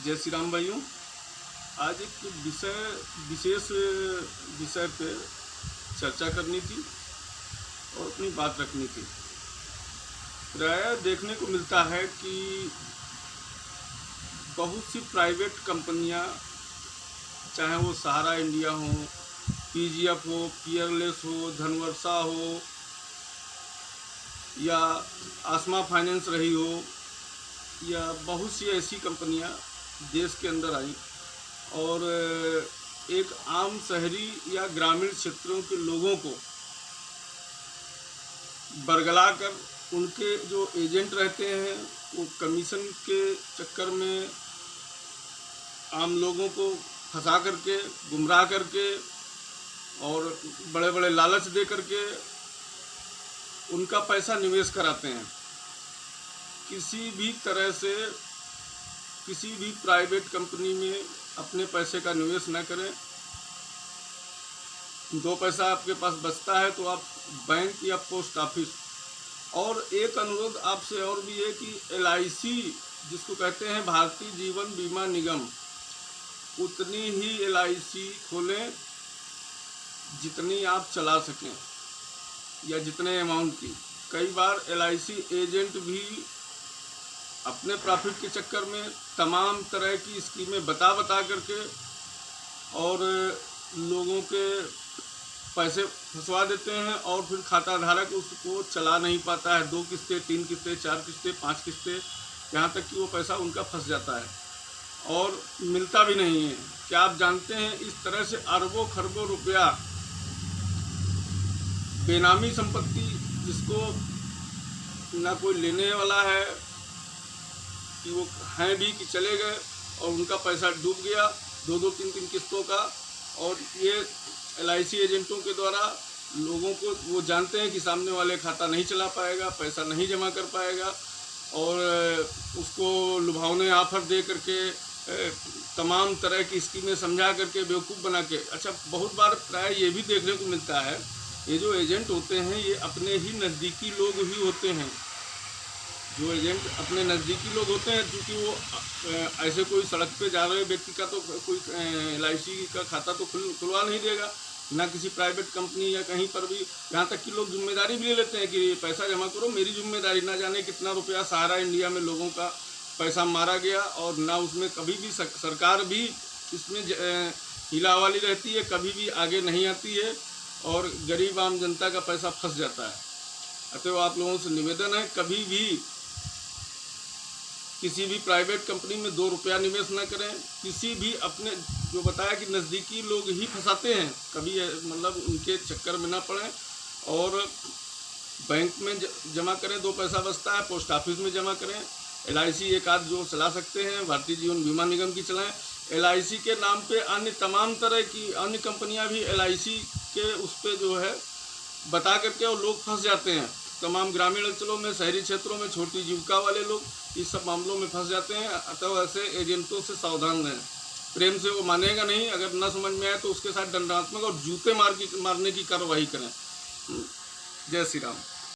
जय श्री राम भाइयों। आज एक विशेष विषय पे चर्चा करनी थी और अपनी बात रखनी थी। प्रायः देखने को मिलता है कि बहुत सी प्राइवेट कंपनियां, चाहे वो सहारा इंडिया हो, पीजीएफ हो, पियरलेस हो, धनवर्षा हो या आसमा फाइनेंस रही हो, या बहुत सी ऐसी कंपनियां देश के अंदर आई और एक आम शहरी या ग्रामीण क्षेत्रों के लोगों को बरगला कर उनके जो एजेंट रहते हैं वो कमीशन के चक्कर में आम लोगों को फंसा करके, गुमराह करके और बड़े बड़े लालच दे करके उनका पैसा निवेश कराते हैं। किसी भी तरह से किसी भी प्राइवेट कंपनी में अपने पैसे का निवेश न करें। दो पैसा आपके पास बचता है तो आप बैंक या पोस्ट ऑफिस, और एक अनुरोध आपसे और भी है कि LIC जिसको कहते हैं भारतीय जीवन बीमा निगम, उतनी ही LIC खोलें जितनी आप चला सकें या जितने अमाउंट की। कई बार LIC एजेंट भी अपने प्रॉफिट के चक्कर में तमाम तरह की स्कीमें बता करके और लोगों के पैसे फंसवा देते हैं और फिर खाता धारक उसको चला नहीं पाता है। 2 किस्तें, 3 किस्तें, 4 किस्तें, 5 किस्तें, यहाँ तक कि वो पैसा उनका फंस जाता है और मिलता भी नहीं है। क्या आप जानते हैं इस तरह से अरबों खरबों रुपया बेनामी संपत्ति, जिसको ना कोई लेने वाला है कि वो हैं भी कि चले गए और उनका पैसा डूब गया 2-2, 3-3 किस्तों का। और ये LIC एजेंटों के द्वारा लोगों को, वो जानते हैं कि सामने वाले खाता नहीं चला पाएगा, पैसा नहीं जमा कर पाएगा और उसको लुभावने ऑफर दे करके तमाम तरह की स्कीमें समझा करके बेवकूफ़ बना के। अच्छा, बहुत बार प्राय ये भी देखने को मिलता है, ये जो एजेंट होते हैं ये अपने ही नज़दीकी लोग ही होते हैं। जो एजेंट अपने नज़दीकी लोग होते हैं, क्योंकि वो ऐसे कोई सड़क पे जा रहे व्यक्ति का तो कोई LIC का खाता तो खुलवा नहीं देगा, ना किसी प्राइवेट कंपनी या कहीं पर भी। यहाँ तक कि लोग जिम्मेदारी भी ले लेते हैं कि पैसा जमा करो, मेरी जिम्मेदारी। ना जाने कितना रुपया सहारा इंडिया में लोगों का पैसा मारा गया और ना उसमें कभी भी सरकार भी इसमें हिलावाली रहती है, कभी भी आगे नहीं आती है और गरीब आम जनता का पैसा फंस जाता है। अतः आप लोगों से निवेदन है, कभी भी किसी भी प्राइवेट कंपनी में 2 रुपया निवेश न करें। किसी भी अपने, जो बताया कि नज़दीकी लोग ही फंसाते हैं, कभी मतलब उनके चक्कर में ना पड़ें और बैंक में जमा करें, 2 पैसा बचता है, पोस्ट ऑफिस में जमा करें। LIC एक आध जो चला सकते हैं, भारतीय जीवन बीमा निगम की चलाएं। LIC के नाम पे अन्य तमाम तरह की अन्य कंपनियां भी LIC के उस पर जो है बता करके और लोग फंस जाते हैं। तमाम ग्रामीण अंचलों में, शहरी क्षेत्रों में छोटी जीविका वाले लोग इस सब मामलों में फंस जाते हैं। अतः ऐसे एजेंटों से सावधान रहें। प्रेम से वो मानेगा नहीं, अगर न समझ में आए तो उसके साथ दंडात्मक और जूते मारने की कार्रवाई करें। जय श्री राम।